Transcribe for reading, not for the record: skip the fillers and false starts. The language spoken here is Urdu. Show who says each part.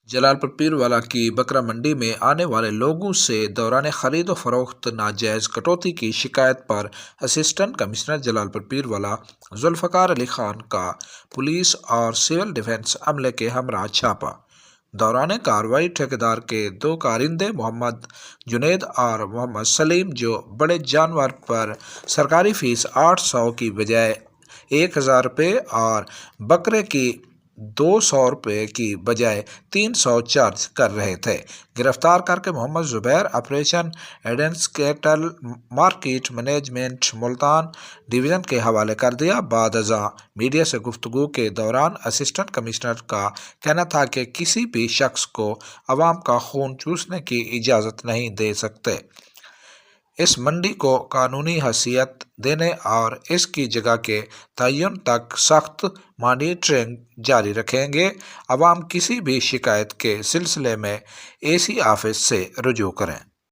Speaker 1: جلال پیروالا کی بکرا منڈی میں آنے والے لوگوں سے دوران خرید و فروخت ناجائز کٹوتی کی شکایت پر اسسٹنٹ کمشنر جلال پیروالا ذوالفقار علی خان کا پولیس اور سول ڈیفنس عملے کے ہمراہ چھاپا۔ دوران کارروائی ٹھیکیدار کے 2 کارندے محمد جنید اور محمد سلیم جو بڑے جانور پر سرکاری فیس 800 کی بجائے 1000 روپے اور بکرے کی 200 روپے کی بجائے 300 چارج کر رہے تھے، گرفتار کر کے محمد زبیر آپریشن ایڈنس cattle market management Multan division کے حوالے کر دیا۔ بعد ازاں میڈیا سے گفتگو کے دوران اسسٹنٹ کمشنر کا کہنا تھا کہ کسی بھی شخص کو عوام کا خون چوسنے کی اجازت نہیں دے سکتے، اس منڈی کو قانونی حیثیت دینے اور اس کی جگہ کے تعین تک سخت مانیٹرنگ جاری رکھیں گے۔ عوام کسی بھی شکایت کے سلسلے میں AC آفس سے رجوع کریں۔